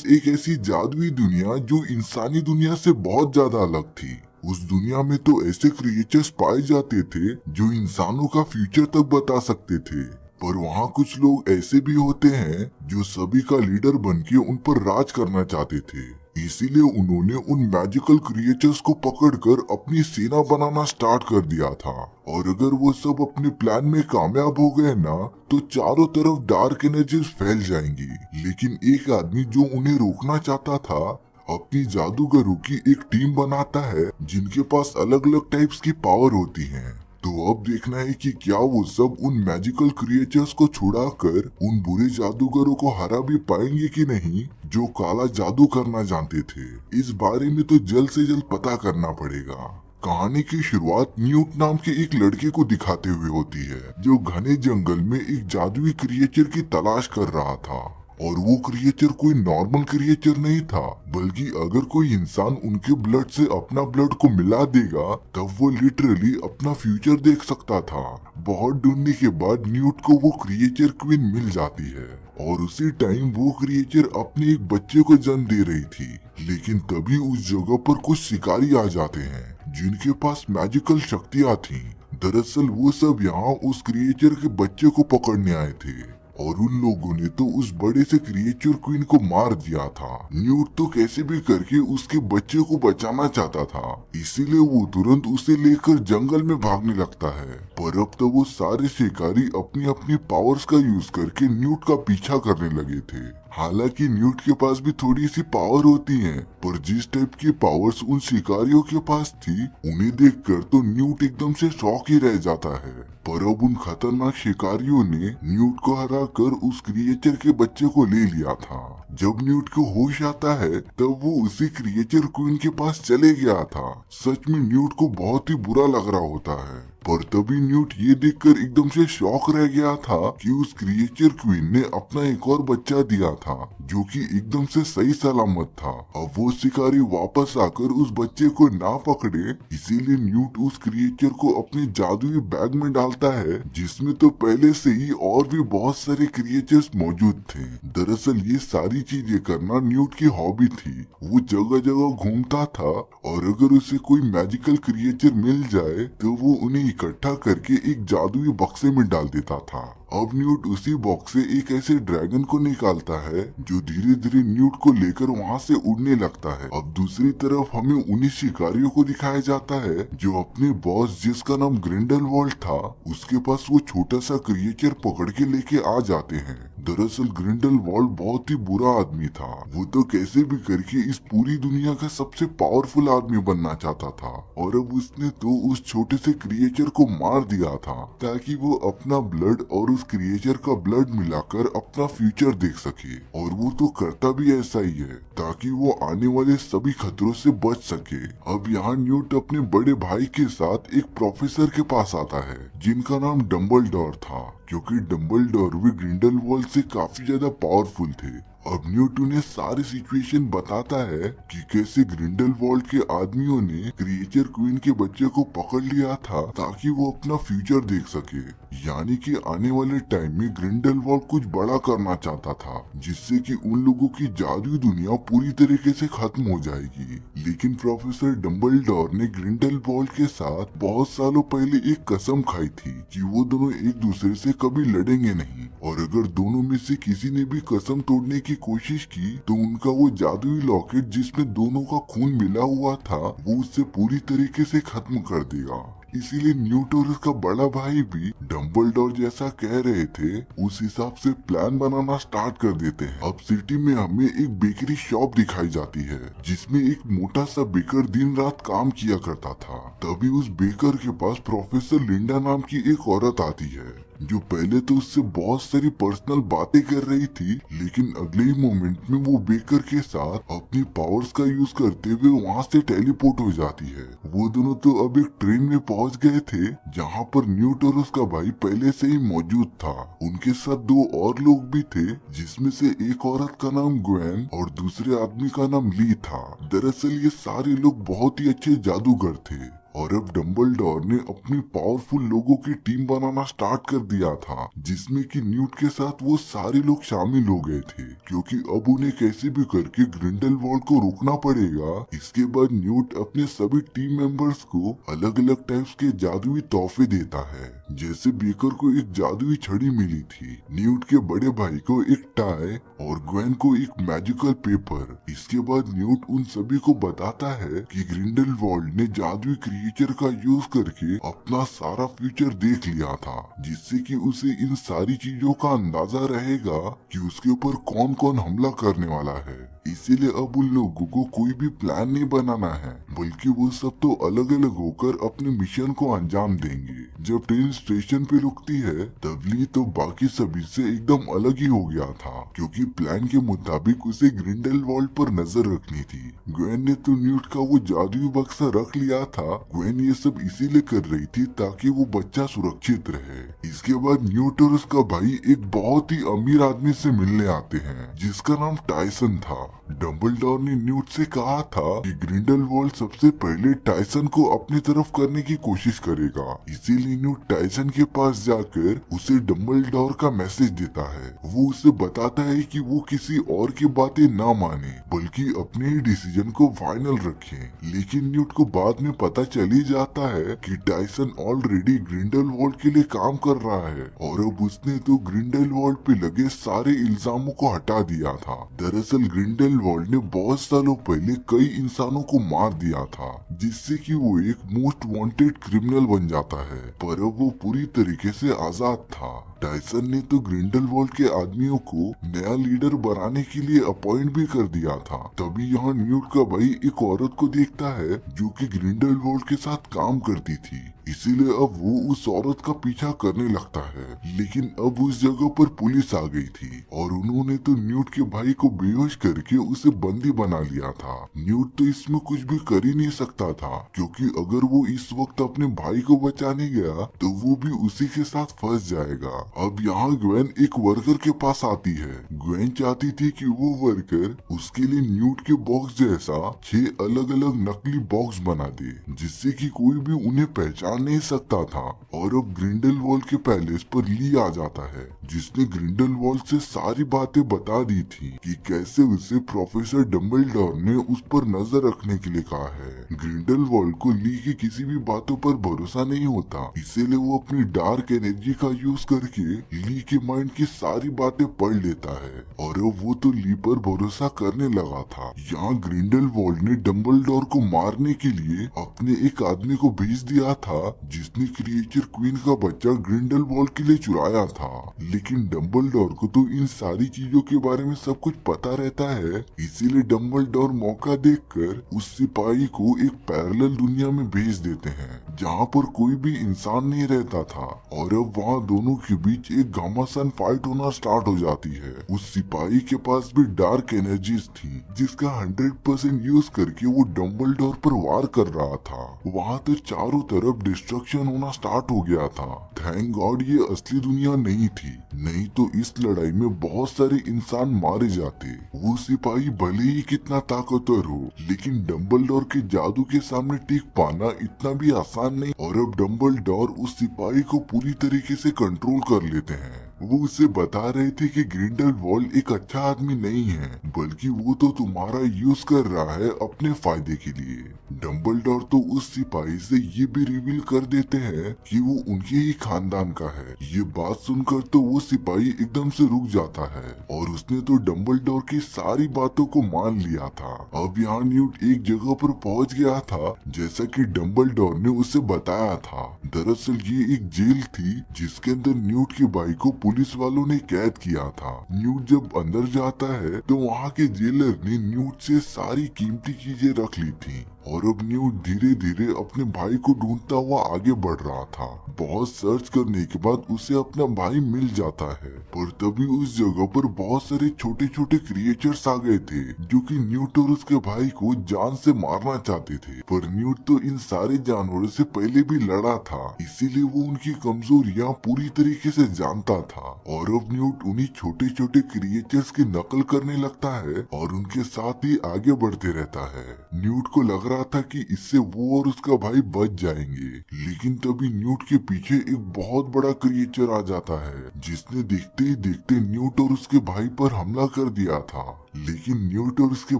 एक ऐसी जादुई दुनिया जो इंसानी दुनिया से बहुत ज्यादा अलग थी। उस दुनिया में तो ऐसे क्रिएचर्स पाए जाते थे जो इंसानों का फ्यूचर तक बता सकते थे। पर वहाँ कुछ लोग ऐसे भी होते हैं जो सभी का लीडर बनके उन पर राज करना चाहते थे। इसीलिए उन्होंने उन मैजिकल क्रिएचर्स को पकड़कर अपनी सेना बनाना स्टार्ट कर दिया था। और अगर वो सब अपने प्लान में कामयाब हो गए ना, तो चारों तरफ डार्क एनर्जीज फैल जाएंगी। लेकिन एक आदमी जो उन्हें रोकना चाहता था, अपनी जादूगरों की एक टीम बनाता है जिनके पास अलग अलग टाइप्स की पावर होती हैं। तो अब देखना है कि क्या वो सब उन मैजिकल क्रिएचर्स को छुड़ाकर उन बुरे जादूगरों को हरा भी पाएंगे कि नहीं, जो काला जादू करना जानते थे। इस बारे में तो जल्द से जल्द पता करना पड़ेगा। कहानी की शुरुआत न्यूट नाम के एक लड़के को दिखाते हुए होती है, जो घने जंगल में एक जादुई क्रिएचर की तलाश कर रहा था। और वो क्रिएचर कोई नॉर्मल क्रिएचर नहीं था, बल्कि अगर कोई इंसान उनके ब्लड से अपना ब्लड को मिला देगा तब वो लिटरली अपना फ्यूचर देख सकता था। बहुत ढूंढने के बाद न्यूट को वो क्रिएचर क्वीन मिल जाती है और उसी टाइम वो क्रिएचर अपने एक बच्चे को जन्म दे रही थी। लेकिन तभी उस जगह पर कुछ शिकारी आ जाते हैं जिनके पास मैजिकल शक्तियाँ थीं। दरअसल वो सब यहाँ उस क्रिएचर के बच्चे को पकड़ने आए थे और उन लोगों ने तो उस बड़े से क्रिएचर क्वीन को मार दिया था। न्यूट तो कैसे भी करके उसके बच्चे को बचाना चाहता था, इसीलिए वो तुरंत उसे लेकर जंगल में भागने लगता है। पर अब तो वो सारे शिकारी अपनी अपनी पावर्स का यूज करके न्यूट का पीछा करने लगे थे। हालांकि न्यूट के पास भी थोड़ी सी पावर होती है, पर जिस टाइप की पावर्स उन शिकारियों के पास थी, उन्हें देखकर तो न्यूट एकदम से शॉक ही रह जाता है। पर अब उन खतरनाक शिकारियों ने न्यूट को हराकर उस क्रिएचर के बच्चे को ले लिया था। जब न्यूट को होश आता है तब वो उसी क्रिएचर क्वीन के पास चले गया था। सच में न्यूट को बहुत ही बुरा लग रहा होता है, पर तभी न्यूट ये देखकर एकदम से शॉक रह गया था कि उस क्रिएचर क्वीन ने अपना एक और बच्चा दिया था जो कि एकदम से सही सलामत था। अब वो शिकारी वापस आकर उस बच्चे को ना पकड़े, इसीलिए न्यूट उस क्रिएचर को अपने जादुई बैग में डालता है, जिसमें तो पहले से ही और भी बहुत सारे क्रिएचर्स मौजूद थे। दरअसल ये सारी चीजें करना न्यूट की हॉबी थी। वो जगह जगह घूमता था और अगर उसे कोई मैजिकल क्रिएचर मिल जाए तो वो उन्हें इकट्ठा करके एक जादुई बक्से में डाल देता था। अब न्यूट उसी बॉक्स से एक ऐसे ड्रैगन को निकालता है जो धीरे धीरे न्यूट को लेकर वहाँ से उड़ने लगता है। अब दूसरी तरफ हमें उन्हीं शिकारियों को दिखाया जाता है जो अपने बॉस, जिसका नाम ग्रिंडलवाल्ड था, उसके पास वो छोटा सा क्रिएचर पकड़ के लेके आ जाते हैं। दरअसल ग्रिंडलवाल्ड बहुत ही बुरा आदमी था। वो तो कैसे भी करके इस पूरी दुनिया का सबसे पावरफुल आदमी बनना चाहता था और अब उसने तो उस छोटे से क्रिएचर को मार दिया था ताकि वो अपना ब्लड और उस क्रिएचर का ब्लड मिलाकर अपना फ्यूचर देख सके। और वो तो करता भी ऐसा ही है ताकि वो आने वाले सभी खतरों से बच सके। अब यहाँ न्यूट अपने बड़े भाई के साथ एक प्रोफेसर के पास आता है जिनका नाम डम्बलडोर था, क्योंकि डम्बलडोर भी ग्रिंडलवाल्ड से काफी ज्यादा पावरफुल थे। अब न्यूट उन्हें सारी सिचुएशन बताता है कि कैसे ग्रिंडलवाल्ड के आदमियों ने क्रिएचर क्वीन के बच्चे को पकड़ लिया था ताकि वो अपना फ्यूचर देख सके। यानी कि आने वाले टाइम में ग्रिंडलवाल्ड कुछ बड़ा करना चाहता था जिससे कि उन लोगों की जादुई दुनिया पूरी तरीके से खत्म हो जाएगी। लेकिन प्रोफेसर डम्बलडोर ने ग्रिंडलवाल्ड के साथ बहुत सालों पहले एक कसम खाई थी कि वो दोनों एक दूसरे से कभी लड़ेंगे नहीं, और अगर दोनों में से किसी ने भी कसम तोड़ने की कोशिश की तो उनका वो जादुई लॉकेट जिसमें दोनों का खून मिला हुआ था वो उससे पूरी तरीके से खत्म कर देगा। इसीलिए न्यूट और उसका बड़ा भाई भी डम्बलडोर जैसा कह रहे थे उस हिसाब से प्लान बनाना स्टार्ट कर देते हैं। अब सिटी में हमें एक बेकरी शॉप दिखाई जाती है जिसमें एक मोटा सा बेकर दिन रात काम किया करता था। तभी उस बेकर के पास प्रोफेसर लिंडा नाम की एक औरत आती है जो पहले तो उससे बहुत सारी पर्सनल बातें कर रही थी, लेकिन अगले ही मोमेंट में वो बेकर के साथ अपनी पावर्स का यूज करते हुए वहाँ से टेलीपोर्ट हो जाती है। वो दोनों तो अब एक ट्रेन में पहुँच गए थे जहाँ पर न्यूट और उसका भाई पहले से ही मौजूद था। उनके साथ दो और लोग भी थे जिसमें से एक औरत का नाम ग्वेन और दूसरे आदमी का नाम ली था। दरअसल ये सारे लोग बहुत ही अच्छे जादूगर थे और अब डंबलडोर ने अपनी पावरफुल लोगों की टीम बनाना स्टार्ट कर दिया था, जिसमें कि न्यूट के साथ वो सारे लोग शामिल हो गए थे, क्योंकि अब उन्हें कैसे भी करके ग्रिंडेलवाल्ड को रोकना पड़ेगा। इसके बाद न्यूट अपने सभी टीम मेंबर्स को अलग अलग टाइप्स के जादुई तोहफे देता है। जैसे बेकर को एक जादुई छड़ी मिली थी, न्यूट के बड़े भाई को एक टाई और ग्वेन को एक मैजिकल पेपर। इसके बाद न्यूट उन सभी को बताता है कि ग्रिंडेलवाल्ड ने जादुई क्रिएचर का यूज करके अपना सारा फ्यूचर देख लिया था, जिससे कि उसे इन सारी चीजों का अंदाजा रहेगा कि उसके ऊपर कौन कौन हमला करने वाला है। इसीलिए अब उन लोगों को कोई भी प्लान नहीं बनाना है, बल्कि वो सब तो अलग अलग होकर अपने मिशन को अंजाम देंगे। जब ट्रेन स्टेशन पे रुकती है तब ली तो बाकी सभी से एकदम अलग ही हो गया था, क्योंकि प्लान के मुताबिक उसे ग्रिंडेलवाल्ड पर नजर रखनी थी। ग्वेन ने तो न्यूट का वो जादुई बक्सा रख लिया था। ग्वेन ये सब इसीलिए कर रही थी ताकि वो बच्चा सुरक्षित रहे। इसके बाद न्यूट और उसका भाई एक बहुत ही अमीर आदमी से मिलने आते हैं, जिसका नाम टायसन था। डंबलडोर ने न्यूट से कहा था कि ग्रिंडेलवाल्ड सबसे पहले टायसन को अपनी तरफ करने की कोशिश करेगा, इसीलिए न्यूट टायसन के पास जाकर उसे डंबलडोर का मैसेज देता है। वो उसे बताता है कि वो किसी और की बातें ना माने, बल्कि अपने ही डिसीजन को फाइनल रखे। लेकिन न्यूट को बाद में पता चल ही जाता है कि टायसन ऑलरेडी ग्रिंडेलवाल्ड के लिए काम कर रहा है, और अब उसने तो ग्रिंडेलवाल्ड पे लगे सारे इल्जामों को हटा दिया था। दरअसल ग्रिंडेलवाल्ड ने बहुत सालों पहले कई इंसानों को मार दिया था, जिससे कि वो एक मोस्ट वांटेड क्रिमिनल बन जाता है, पर अब वो पूरी तरीके से आजाद था। टायसन ने तो ग्रिंडेलवाल्ड के आदमियों को नया लीडर बनाने के लिए अपॉइंट भी कर दिया था। तभी यहाँ न्यूट का भाई एक औरत को देखता है जो कि ग्रिंडेलवाल्ड के साथ काम करती थी, इसीलिए अब वो उस औरत का पीछा करने लगता है। लेकिन अब उस जगह पर पुलिस आ गई थी और उन्होंने तो न्यूट के भाई को बेहोश करके उसे बंदी बना लिया था। न्यूट तो इसमें कुछ भी कर ही नहीं सकता था, क्योंकि अगर वो इस वक्त अपने भाई को बचाने गया तो वो भी उसी के साथ फंस जाएगा। अब यहाँ ग्वेन एक वर्कर के पास आती है। ग्वेन चाहती थी कि वो वर्कर उसके लिए न्यूट के बॉक्स जैसा 6 अलग अलग नकली बॉक्स बना दे, जिससे कि कोई भी उन्हें पहचान नहीं सकता था। और अब ग्रिंडेलवाल्ड के पैलेस पर ली आ जाता है, जिसने ग्रिंडेलवाल्ड से सारी बातें बता दी थी कि कैसे उसे प्रोफेसर डंबलडोर ने उस पर नजर रखने के लिए कहा है। ग्रिंडेलवाल्ड को ली की किसी भी बातों पर भरोसा नहीं होता, इसीलिए वो अपनी डार्क एनर्जी का यूज करके ली के माइंड की सारी बातें पढ़ लेता है, और अब वो तो ली पर भरोसा करने लगा था। यहाँ ग्रिंडेलवाल्ड ने डंबलडोर को मारने के लिए अपने एक आदमी को भेज दिया था, जिसने क्रिएचर क्वीन का बच्चा ग्रिंडेलवाल्ड के लिए चुराया था। लेकिन डंबलडोर को तो इन सारी चीजों के बारे में सब कुछ पता रहता है, इसीलिए डंबलडोर मौका देखकर उस सिपाही को एक पैरेलल दुनिया में भेज देते हैं, जहाँ पर कोई भी इंसान नहीं रहता था। और अब वहाँ दोनों के बीच एक घमासान फाइट होना स्टार्ट हो जाती है। उस सिपाही के पास भी डार्क एनर्जीज थी, जिसका 100% यूज करके वो डंबलडोर पर वार कर रहा था। वहाँ तो चारों तरफ डिस्ट्रक्शन होना स्टार्ट हो गया था। थैंक गॉड ये असली दुनिया नहीं थी, नहीं तो इस लड़ाई में बहुत सारे इंसान मारे जाते। वो सिपाही भले ही कितना ताकतवर हो, लेकिन डंबलडोर के जादू के सामने टिक पाना इतना भी आसान नहीं। और अब डंबलडोर उस सिपाही को पूरी तरीके से कंट्रोल कर लेते हैं। वो उसे बता रहे थे कि ग्रिंडेलवाल्ड एक अच्छा आदमी नहीं है, बल्कि वो तो तुम्हारा यूज कर रहा है अपने फायदे के लिए। डंबलडोर तो उस सिपाही से ये भी रिवील कर देते हैं कि वो उनके ही खानदान का है। ये बात सुनकर तो वो सिपाही एकदम से रुक जाता है, और उसने तो डंबलडोर की सारी बातों को मान लिया था। अब यहाँ न्यूट एक जगह पर पहुँच गया था, जैसा कि डंबलडोर ने उसे बताया था। दरअसल ये एक जेल थी, जिसके अंदर न्यूट के भाई को पुलिस वालों ने कैद किया था। न्यूट जब अंदर जाता है तो वहाँ के जेलर ने न्यूट से सारी कीमती चीजें रख ली थी, और अब न्यूट धीरे धीरे अपने भाई को ढूंढता हुआ आगे बढ़ रहा था। बहुत सर्च करने के बाद उसे अपना भाई मिल जाता है, पर तभी उस जगह पर बहुत सारे छोटे छोटे क्रिएचर्स आ गए थे, जो कि न्यूट और उसके भाई को जान से मारना चाहते थे। पर न्यूट तो इन सारे जानवरों से पहले भी लड़ा था, इसीलिए वो उनकी कमजोरियां पूरी तरीके से जानता था। और अब न्यूट उन्हीं छोटे छोटे क्रिएचर्स की नकल करने लगता है और उनके साथ ही आगे बढ़ते रहता है। न्यूट को लग रहा था कि इससे वो और उसका भाई बच जाएंगे, लेकिन तभी न्यूट के पीछे एक बहुत बड़ा क्रिएचर आ जाता है, जिसने देखते ही देखते न्यूट और उसके भाई पर हमला कर दिया था। लेकिन न्यूट और उसके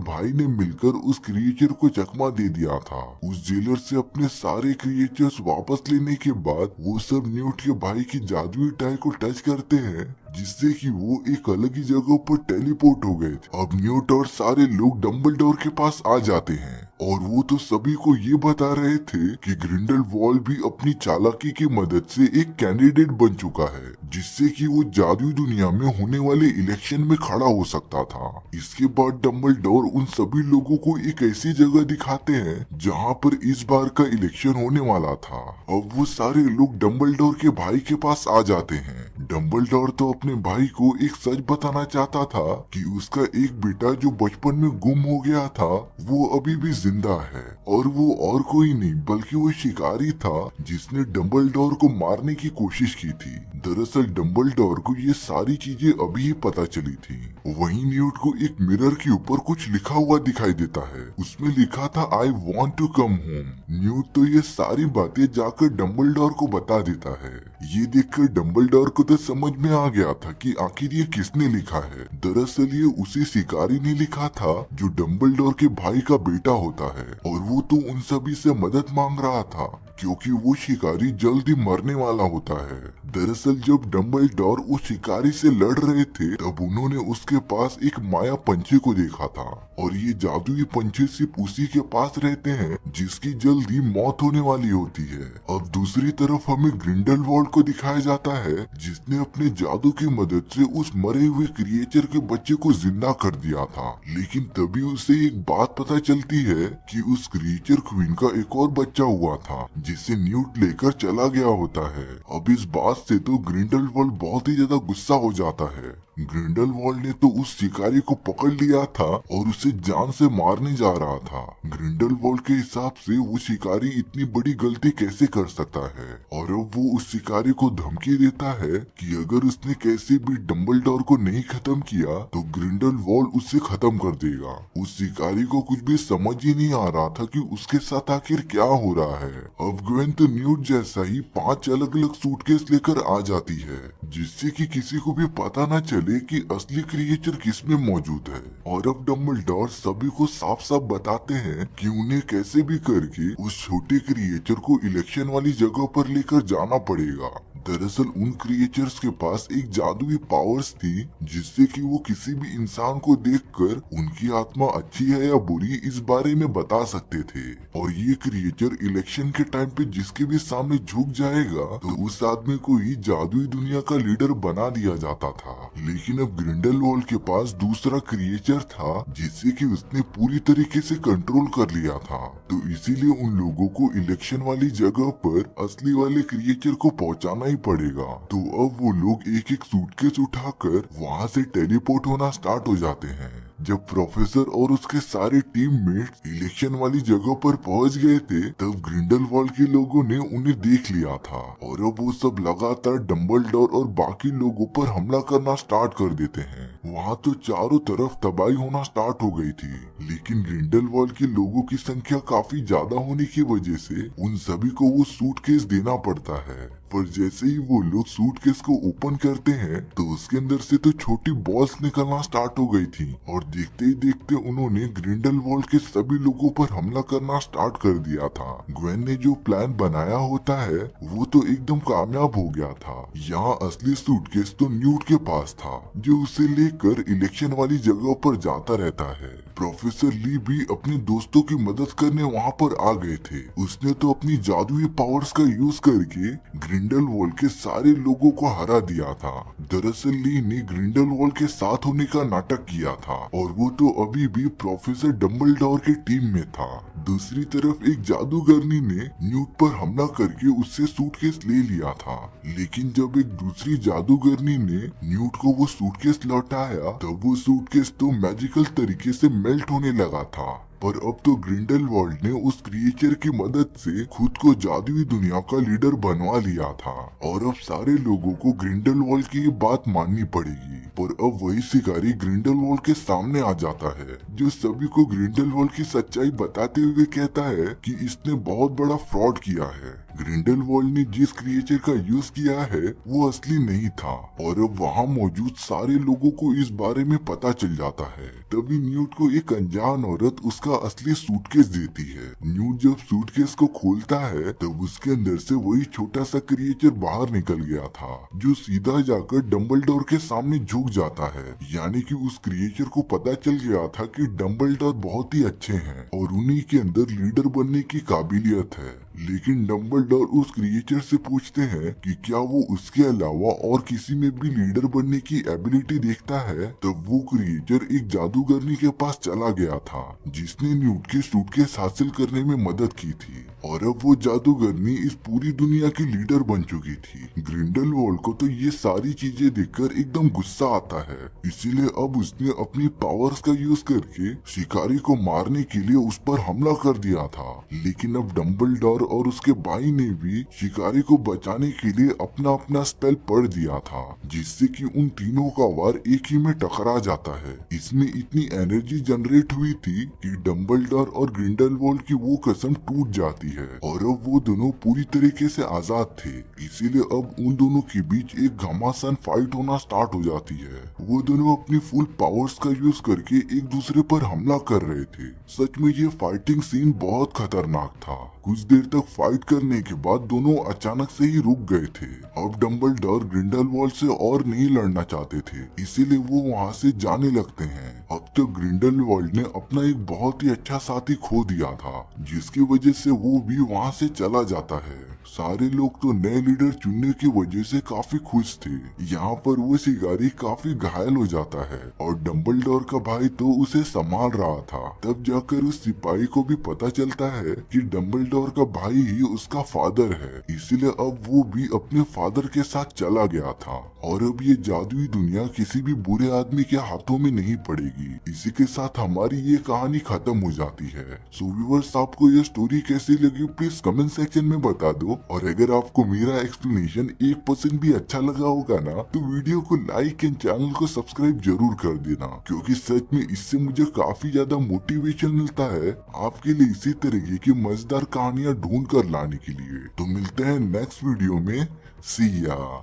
भाई ने मिलकर उस क्रिएचर को चकमा दे दिया था। उस जेलर से अपने सारे क्रिएचर्स वापस लेने के बाद वो सब न्यूट के भाई की जादुई टाई को टच करते हैं, जिससे कि वो एक अलग ही जगह पर टेलीपोर्ट हो गए थे। अब न्यूट और सारे लोग डम्बलडोर के पास आ जाते हैं और वो तो सभी को ये बता रहे थे कि ग्रिंडेलवाल्ड भी अपनी चालाकी की मदद से एक कैंडिडेट बन चुका है, जिससे कि वो जादुई दुनिया में होने वाले इलेक्शन में खड़ा हो सकता था। इसके बाद डम्बलडोर उन सभी लोगों को एक ऐसी जगह दिखाते हैं जहाँ पर इस बार का इलेक्शन होने वाला था। अब वो सारे लोग डम्बलडोर के भाई के पास आ जाते हैं। डम्बलडोर तो अपने भाई को एक सच बताना चाहता था कि उसका एक बेटा जो बचपन में गुम हो गया था वो अभी भी जिंदा है, और वो और कोई नहीं बल्कि वो शिकारी था जिसने डम्बलडोर को मारने की कोशिश की थी। दरअसल डम्बलडोर को ये सारी चीजें अभी ही पता चली थी। वहीं न्यूट को एक मिरर के ऊपर कुछ लिखा हुआ दिखाई देता है। उसमें लिखा था I want to come home. न्यूट तो ये सारी बातें जाकर डम्बलडोर को बता देता है। ये देखकर डम्बलडोर को तो समझ में आ गया था कि आखिर ये किसने लिखा है। दरअसल ये उसी शिकारी ने लिखा था जो डम्बलडोर के भाई का बेटा होता है, और वो तो उन सभी से मदद मांग रहा था क्योंकि वो शिकारी जल्द ही मरने वाला होता है। दरअसल जब डम्बलडोर उस शिकारी से लड़ रहे थे तब उन्होंने उसके पास एक माया पंछी को देखा था, और ये जादुई पंछी सिर्फ उसी के पास रहते हैं जिसकी जल्द ही मौत होने वाली होती है। अब दूसरी तरफ हमें ग्रिंडेलवाल्ड को दिखाया जाता है जिसने अपने जादू की मदद से उस मरे हुए क्रिएचर के बच्चे को जिंदा कर दिया था। लेकिन तभी उसे एक बात पता चलती है कि उस क्रिएचर क्वीन का एक और बच्चा हुआ था जिसे न्यूट लेकर चला गया होता है। अब इस बात से तो ग्रिंडेलवाल्ड बहुत ही ज्यादा गुस्सा हो जाता है। ग्रिंडेलवाल्ड ने तो उस शिकारी को पकड़ लिया था और उसे जान से मारने जा रहा था। ग्रिंडेलवाल्ड के हिसाब से वो शिकारी इतनी बड़ी गलती कैसे कर सकता है, और अब वो उस शिकारी को धमकी देता है कि अगर उसने कैसे भी डम्बलडोर को नहीं खत्म किया तो ग्रिंडेलवाल्ड उसे खत्म कर देगा। उस शिकारी को कुछ भी समझ ही नहीं आ रहा था कि उसके साथ आखिर क्या हो रहा है। अब ग्वेन तो न्यूट जैसा ही 5 अलग अलग सूटकेस लेकर आ जाती है, जिससे कि किसी को भी पता न चले कि असली क्रिएचर किसमें मौजूद है। और अब डम्बलडोर सभी को साफ साफ बताते हैं कि उन्हें कैसे भी करके उस छोटे क्रिएचर को इलेक्शन वाली जगह पर लेकर जाना पड़ेगा। दरअसल उन क्रिएचर्स के पास एक जादुई पावर्स थी जिससे कि वो किसी भी इंसान को देखकर उनकी आत्मा अच्छी है या बुरी इस बारे में बता सकते थे, और ये क्रिएचर इलेक्शन के टाइम पे जिसके भी सामने झुक जाएगा तो उस आदमी को ही जादुई दुनिया का लीडर बना दिया जाता था। लेकिन अब ग्रिंडेलवाल्ड के पास दूसरा क्रिएचर था जिससे कि उसने पूरी तरीके से कंट्रोल कर लिया था, तो इसीलिए उन लोगों को इलेक्शन वाली जगह पर असली वाले क्रिएचर को पहुंचाना ही पड़ेगा। तो अब वो लोग एक एक सूटकेस उठाकर वहाँ से टेलीपोर्ट होना स्टार्ट हो जाते हैं। जब प्रोफेसर और उसके सारे टीममेट्स इलेक्शन वाली जगह पर पहुंच गए थे तब ग्रिंडेलवाल्ड के लोगों ने उन्हें देख लिया था, और अब वो सब लगातार डम्बलडोर और बाकी लोगों पर हमला करना स्टार्ट कर देते हैं। वहाँ तो चारों तरफ तबाही होना स्टार्ट हो गई थी, लेकिन ग्रिंडेलवाल्ड के लोगों की संख्या काफी ज्यादा होने की वजह से उन सभी को वो सूटकेस देना पड़ता है। पर जैसे ही वो लोग सूटकेस को ओपन करते हैं तो उसके अंदर से तो छोटी बॉल्स निकलना स्टार्ट हो गई थी, और देखते ही देखते उन्होंने ग्रिंडेलवाल्ड के सभी लोगों पर हमला करना स्टार्ट कर दिया था। ग्वेन ने जो प्लान बनाया होता है वो तो एकदम कामयाब हो गया था। यहाँ असली सूटकेस तो न्यूट के पास था जो उसे लेकर इलेक्शन वाली जगह पर जाता रहता है। प्रोफेसर ली भी अपने दोस्तों की मदद करने वहाँ पर आ गए थे। उसने तो अपनी जादुई पावर्स का यूज करके ग्रिंडेलवाल्ड के सारे लोगों को हरा दिया था। दरअसल ली ने ग्रिंडेलवाल्ड के साथ होने का नाटक किया था, और वो तो अभी भी प्रोफेसर डम्बलडोर के टीम में था। दूसरी तरफ एक जादूगरनी ने न्यूट पर हमला करके उससे सूटकेस ले लिया था, लेकिन जब एक दूसरी जादूगरनी ने न्यूट को वो सूटकेस लौटाया तब वो सूटकेस तो मैजिकल तरीके से मेल्ट होने लगा था। पर अब तो ग्रिंडेलवाल्ड ने उस क्रिएचर की मदद से खुद को जादुई दुनिया का लीडर बनवा लिया था और अब सारे लोगों को ग्रिंडेलवाल्ड की ये बात माननी पड़ेगी। पर अब वही शिकारी ग्रिंडेलवाल्ड के सामने आ जाता है, जो सभी को ग्रिंडेलवाल्ड की सच्चाई बताते हुए कहता है कि इसने बहुत बड़ा फ्रॉड किया है। ग्रिंडेलवाल्ड ने जिस क्रिएचर का यूज किया है वो असली नहीं था और अब वहाँ मौजूद सारे लोगों को इस बारे में पता चल जाता है। तभी न्यूट को एक अनजान औरत उसका असली सूटकेस देती है। न्यूट जब सूटकेस को खोलता है तब उसके अंदर से वही छोटा सा क्रिएचर बाहर निकल गया था, जो सीधा जाकर डंबलडोर के सामने झुक जाता है। यानी कि उस क्रिएचर को पता चल गया था कि डंबलडोर बहुत ही अच्छे हैं और उन्हीं के अंदर लीडर बनने की काबिलियत है। लेकिन डंबलडोर उस क्रिएचर से पूछते हैं कि क्या वो उसके अलावा और किसी में भी लीडर बनने की एबिलिटी देखता है। तब वो क्रिएचर एक जादूगरनी के पास चला गया था, जिसने न्यूट के सूटकेस हासिल करने में मदद की थी और अब वो जादूगरनी इस पूरी दुनिया की लीडर बन चुकी थी। ग्रिंडेलवाल्ड को तो ये सारी चीजें देखकर एकदम गुस्सा आता है, इसीलिए अब उसने अपनी पावर्स का यूज करके शिकारी को मारने के लिए उस पर हमला कर दिया था। लेकिन अब डंबलडोर और उसके भाई ने भी शिकारी को बचाने के लिए अपना अपना स्पेल पढ़ दिया था, जिससे कि उन तीनों का वार एक ही में टकरा जाता है। इसमें इतनी एनर्जी जनरेट हुई थी कि डंबलडोर और ग्रिंडेलवाल्ड की वो कसम टूट जाती है और अब वो दोनों पूरी तरीके से आजाद थे। इसीलिए अब उन दोनों के बीच एक घमासान फाइट होना स्टार्ट हो जाती है। वो दोनों अपनी फुल पावर्स का यूज करके एक दूसरे पर हमला कर रहे थे। सच में ये फाइटिंग सीन बहुत खतरनाक था। कुछ देर तक फाइट करने के बाद दोनों अचानक से ही रुक गए थे। अब डंबलडोर ग्रिंडेलवाल्ड से और नहीं लड़ना चाहते थे, इसीलिए वो वहाँ से जाने लगते हैं। अब तक ग्रिंडेलवाल्ड ने अपना एक बहुत ही अच्छा साथी खो दिया था, जिसकी वजह से वो भी वहाँ से चला जाता है। सारे लोग तो नए लीडर चुनने की वजह से काफी खुश थे। यहाँ पर वो शिकारी काफी घायल हो जाता है और डंबलडोर का भाई तो उसे संभाल रहा था। तब जाकर उस सिपाही को भी पता चलता है कि डंबलडोर का भाई ही उसका फादर है, इसीलिए अब वो भी अपने फादर के साथ चला गया था और अब ये जादुई दुनिया किसी भी बुरे आदमी के हाथों में नहीं पड़ेगी। इसी के साथ हमारी ये कहानी खत्म हो जाती है। सो व्यूअर्स, आपको ये स्टोरी कैसी लगी प्लीज कमेंट सेक्शन में बता दो और अगर आपको मेरा एक्सप्लेनेशन 1% भी अच्छा लगा होगा ना तो वीडियो को लाइक एंड चैनल को सब्सक्राइब जरूर कर देना, क्योंकि सच में इससे मुझे काफी ज्यादा मोटिवेशन मिलता है आपके लिए इसी तरीके की मजेदार कहानियां ढूंढ कर लाने के लिए। तो मिलते हैं नेक्स्ट वीडियो में। सी या।